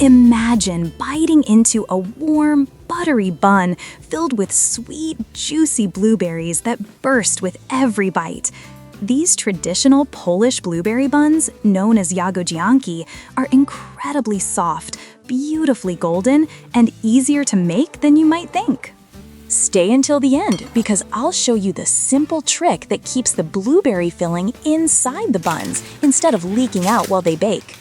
Imagine biting into a warm, buttery bun filled with sweet, juicy blueberries that burst with every bite. These traditional Polish blueberry buns, known as Jagodzianki, are incredibly soft, beautifully golden, and easier to make than you might think. Stay until the end because I'll show you the simple trick that keeps the blueberry filling inside the buns instead of leaking out while they bake.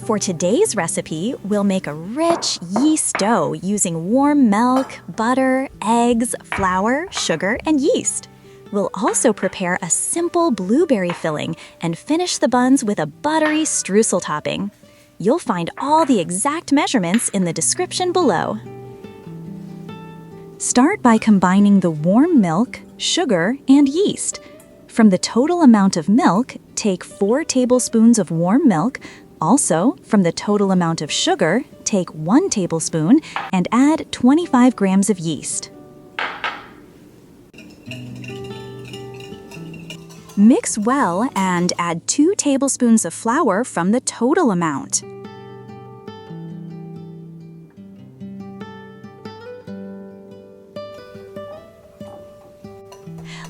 For today's recipe, we'll make a rich yeast dough using warm milk, butter, eggs, flour, sugar, and yeast. We'll also prepare a simple blueberry filling and finish the buns with a buttery streusel topping. You'll find all the exact measurements in the description below. Start by combining the warm milk, sugar, and yeast. From the total amount of milk, take 4 tablespoons of warm milk. Also, from the total amount of sugar, take 1 tablespoon and add 25 grams of yeast. Mix well and add 2 tablespoons of flour from the total amount.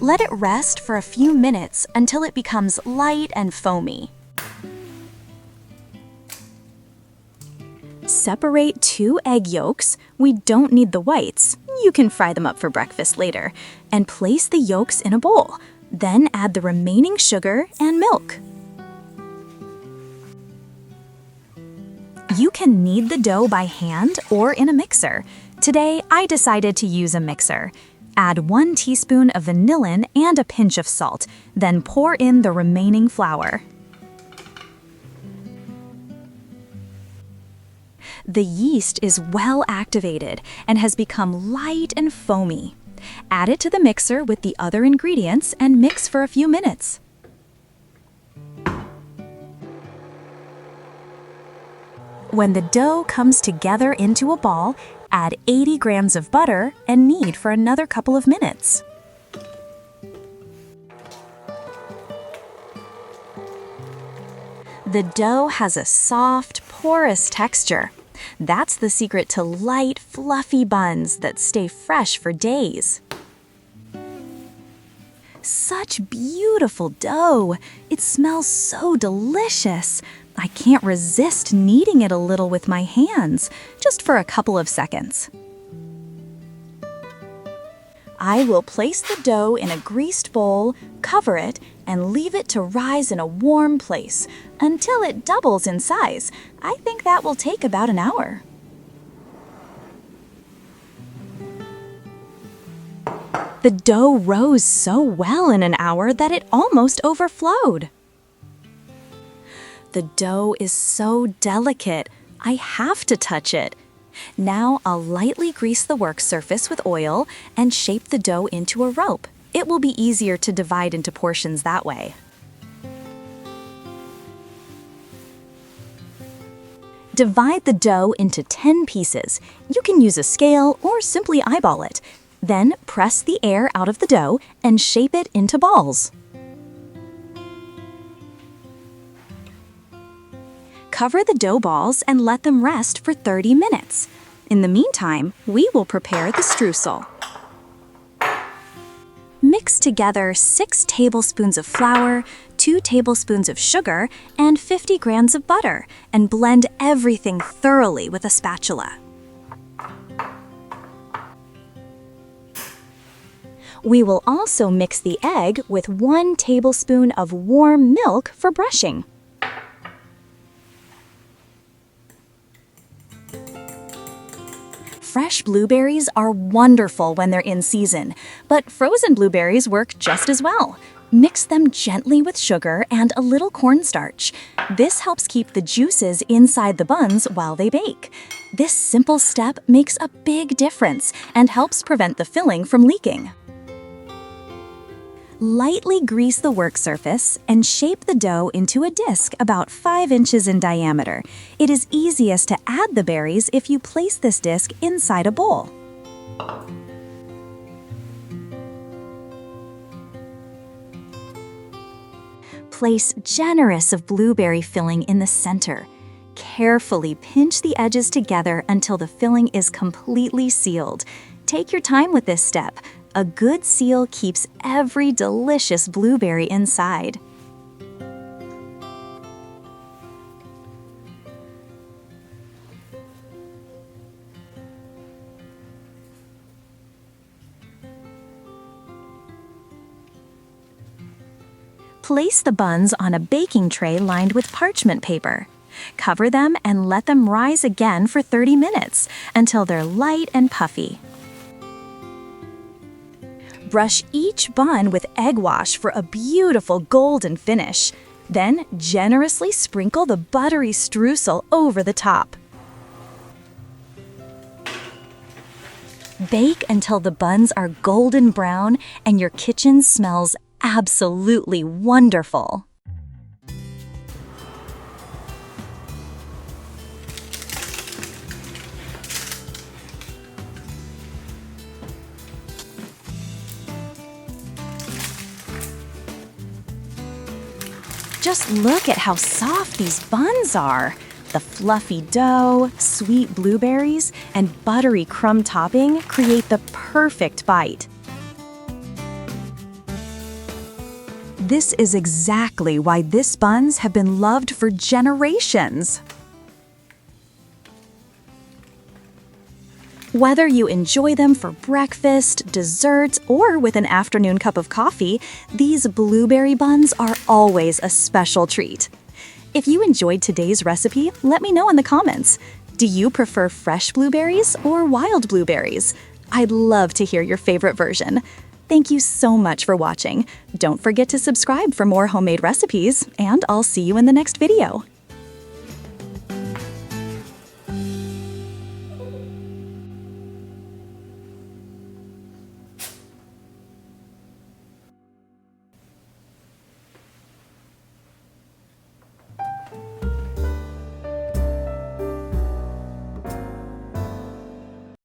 Let it rest for a few minutes until it becomes light and foamy. Separate 2 egg yolks. We don't need the whites. You can fry them up for breakfast later. And place the yolks in a bowl. Then add the remaining sugar and milk. You can knead the dough by hand or in a mixer. Today, I decided to use a mixer. Add 1 teaspoon of vanillin and a pinch of salt. Then pour in the remaining flour. The yeast is well activated and has become light and foamy. Add it to the mixer with the other ingredients and mix for a few minutes. When the dough comes together into a ball, add 80 grams of butter and knead for another couple of minutes. The dough has a soft, porous texture. That's the secret to light, fluffy buns that stay fresh for days. Such beautiful dough! It smells so delicious. I can't resist kneading it a little with my hands, just for a couple of seconds. I will place the dough in a greased bowl, cover it, and leave it to rise in a warm place until it doubles in size. I think that will take about an hour. The dough rose so well in an hour that it almost overflowed. The dough is so delicate, I have to touch it. Now I'll lightly grease the work surface with oil and shape the dough into a rope. It will be easier to divide into portions that way. Divide the dough into 10 pieces. You can use a scale or simply eyeball it. Then press the air out of the dough and shape it into balls. Cover the dough balls and let them rest for 30 minutes. In the meantime, we will prepare the streusel. Mix together 6 tablespoons of flour, 2 tablespoons of sugar, and 50 grams of butter, and blend everything thoroughly with a spatula. We will also mix the egg with 1 tablespoon of warm milk for brushing. Fresh blueberries are wonderful when they're in season, but frozen blueberries work just as well. Mix them gently with sugar and a little cornstarch. This helps keep the juices inside the buns while they bake. This simple step makes a big difference and helps prevent the filling from leaking. Lightly grease the work surface and shape the dough into a disc about 5 inches in diameter. It is easiest to add the berries if you place this disc inside a bowl. Place generous of blueberry filling in the center. Carefully pinch the edges together until the filling is completely sealed. Take your time with this step. A good seal keeps every delicious blueberry inside. Place the buns on a baking tray lined with parchment paper. Cover them and let them rise again for 30 minutes until they're light and puffy. Brush each bun with egg wash for a beautiful golden finish. Then generously sprinkle the buttery streusel over the top. Bake until the buns are golden brown and your kitchen smells absolutely wonderful. Just look at how soft these buns are. The fluffy dough, sweet blueberries, and buttery crumb topping create the perfect bite. This is exactly why these buns have been loved for generations. Whether you enjoy them for breakfast, dessert, or with an afternoon cup of coffee, these blueberry buns are always a special treat. If you enjoyed today's recipe, let me know in the comments. Do you prefer fresh blueberries or wild blueberries? I'd love to hear your favorite version. Thank you so much for watching. Don't forget to subscribe for more homemade recipes, and I'll see you in the next video.